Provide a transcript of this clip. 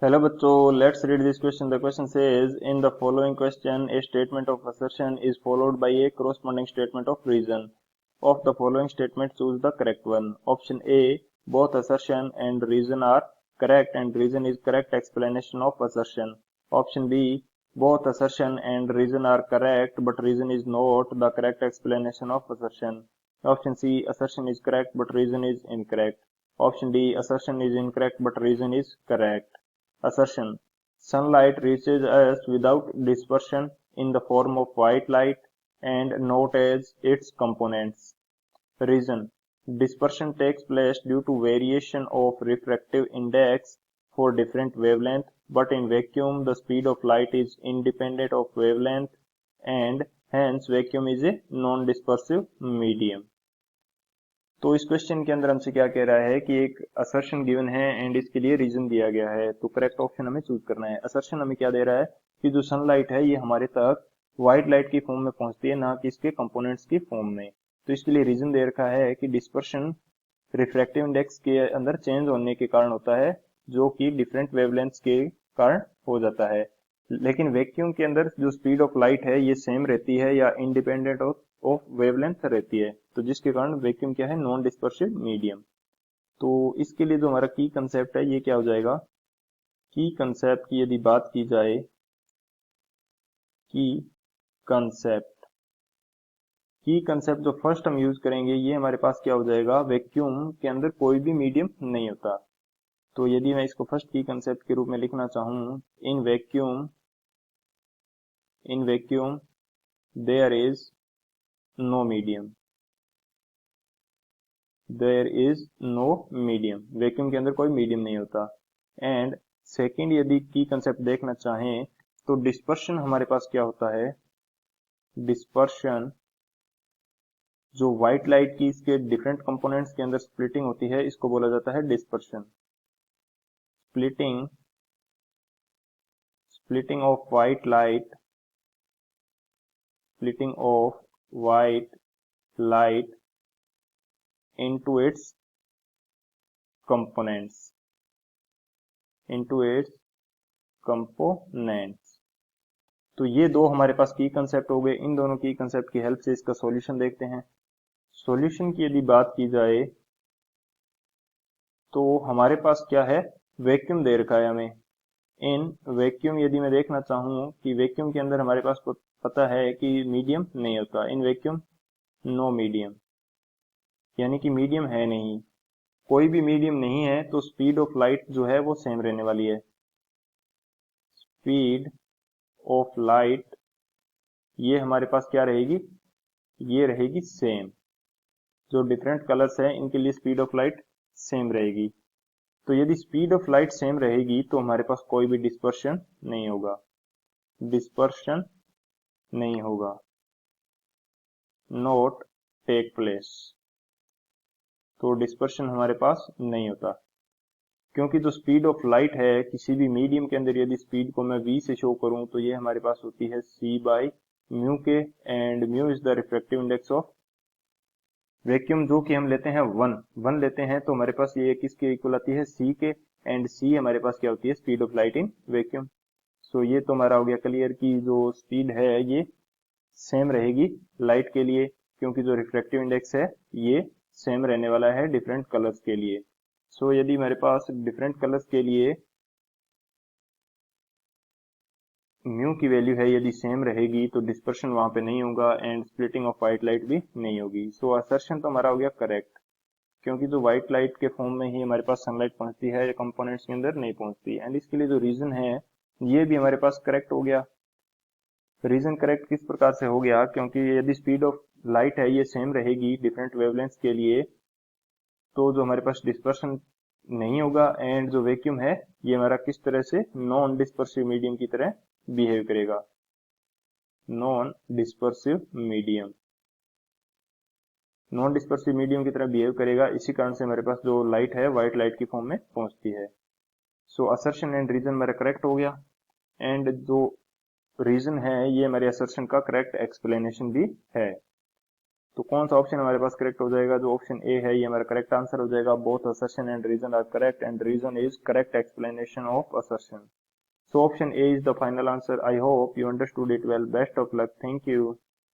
Hello बच्चों, let's read this question. The question says, in the following question, a statement of assertion is followed by a corresponding statement of reason. Of the following statement, choose the correct one. Option A, both assertion and reason are correct and reason is correct explanation of assertion. Option B, both assertion and reason are correct but reason is not the correct explanation of assertion. Option C, assertion is correct but reason is incorrect. Option D, assertion is incorrect but reason is correct. Assertion: sunlight reaches us without dispersion in the form of white light and not as its components. Reason: dispersion takes place due to variation of refractive index for different wavelength, but in vacuum the speed of light is independent of wavelength and hence vacuum is a non-dispersive medium. तो इस question के अंदर हमसे क्या कह रहा है कि एक असर्शन गिवन है एंड इसके लिए रीजन दिया गया है, तो करेक्ट ऑप्शन हमें चूज करना है। असर्शन हमें क्या दे रहा है कि जो सनलाइट है ये हमारे तक व्हाइट लाइट की फॉर्म में पहुंचती है, ना कि इसके कंपोनेंट्स की फॉर्म में। तो इसके लिए रीजन दे रखा है कि डिस्पर्शन रिफ्रैक्टिव इंडेक्स के अंदर चेंज होने के कारण होता है, जो कि डिफरेंट वेवलेंथ्स के कारण हो जाता है। लेकिन वैक्यूम के अंदर जो स्पीड ऑफ लाइट है ये सेम रहती है या इंडिपेंडेंट ऑफ वेवलेंथ रहती है, तो जिसके कारण वैक्यूम क्या है, नॉन डिस्पर्सिव मीडियम। तो इसके लिए जो हमारा की कंसेप्ट है ये क्या हो जाएगा, की कंसेप्ट की यदि बात की जाए, की कंसेप्ट की कंसेप्ट जो फर्स्ट हम यूज करेंगे ये हमारे पास क्या हो जाएगा, वैक्यूम के अंदर कोई भी मीडियम नहीं होता। तो यदि मैं इसको फर्स्ट की कंसेप्ट के रूप में लिखना चाहूं, in vacuum there is no medium, there is no medium, vacuum के अंदर कोई मीडियम नहीं होता। एंड सेकेंड यदि की कंसेप्ट देखना चाहें तो डिस्पर्शन हमारे पास क्या होता है, डिस्पर्शन जो व्हाइट लाइट की इसके डिफरेंट कंपोनेंट्स के अंदर स्प्लिटिंग होती है इसको बोला जाता है dispersion. Splitting splitting of white light splitting of white light into its components तो ये दो हमारे पास की कंसेप्ट हो गए। इन दोनों की कंसेप्ट की हेल्प से इसका सॉल्यूशन देखते हैं। सॉल्यूशन की यदि बात की जाए तो हमारे पास क्या है, वैक्यूम दे रखा है हमें। इन वैक्यूम यदि मैं देखना चाहूं कि वैक्यूम के अंदर हमारे पास पता है कि मीडियम नहीं होता, इन वैक्यूम नो मीडियम, यानी कि मीडियम है नहीं, कोई भी मीडियम नहीं है तो स्पीड ऑफ लाइट जो है वो सेम रहने वाली है। स्पीड ऑफ लाइट ये हमारे पास क्या रहेगी, ये रहेगी सेम। जो डिफरेंट कलर्स हैं इनके लिए स्पीड ऑफ लाइट सेम रहेगी। तो यदि स्पीड ऑफ लाइट सेम रहेगी तो हमारे पास कोई भी डिस्पर्शन नहीं होगा, डिस्पर्शन नहीं होगा, नॉट टेक प्लेस। तो डिस्पर्शन हमारे पास नहीं होता, क्योंकि जो स्पीड ऑफ लाइट है किसी भी मीडियम के अंदर यदि स्पीड को मैं v से शो करूं तो ये हमारे पास होती है c बाई म्यू के, and mu is the refractive index of vacuum, जो कि हम लेते हैं वन लेते हैं, तो हमारे पास ये किसके इक्वल आती है, c के, एंड c हमारे पास क्या होती है, speed of light in vacuum. So ये तो हमारा हो गया क्लियर कि जो स्पीड है ये सेम रहेगी लाइट के लिए, क्योंकि जो रिफ्रैक्टिव इंडेक्स है ये सेम रहने वाला है डिफरेंट कलर्स के लिए। सो यदि मेरे पास डिफरेंट कलर्स के लिए म्यू की वैल्यू है यदि सेम रहेगी तो डिस्पर्शन वहां पे नहीं होगा and splitting of white light भी नहीं होगी। सो असर्शन तो हमारा हो गया करेक्ट, क्योंकि जो व्हाइट लाइट के फॉर्म में ही हमारे पास सनलाइट पहुंचती है, कंपोनेंट्स के अंदर नहीं पहुंचती। एंड इसके लिए जो रीजन है ये भी हमारे पास करेक्ट हो गया। रीजन करेक्ट किस प्रकार से हो गया, क्योंकि यदि स्पीड ऑफ लाइट है ये सेम रहेगी डिफरेंट वेवलेंथ्स के लिए, तो जो हमारे पास डिस्पर्शन नहीं होगा एंड जो वैक्यूम है ये हमारा किस तरह से नॉन डिस्पर्सिव मीडियम की तरह बिहेव करेगा, non dispersive medium, non dispersive medium की तरह बिहेव करेगा। इसी कारण से हमारे पास जो लाइट है व्हाइट लाइट की फॉर्म में पहुंचती है। सो असर्शन एंड रीजन हमारा करेक्ट हो गया, एंड जो रीजन है ये हमारे असर्शन का करेक्ट एक्सप्लेनेशन भी है। तो कौन सा ऑप्शन हमारे पास करेक्ट हो जाएगा? जो ऑप्शन ए है ये हमारा करेक्ट आंसर हो जाएगा। Both assertion and reason are correct and reason is correct explanation of assertion. So option A is the final answer. I hope you understood it well. Best of luck. Thank you.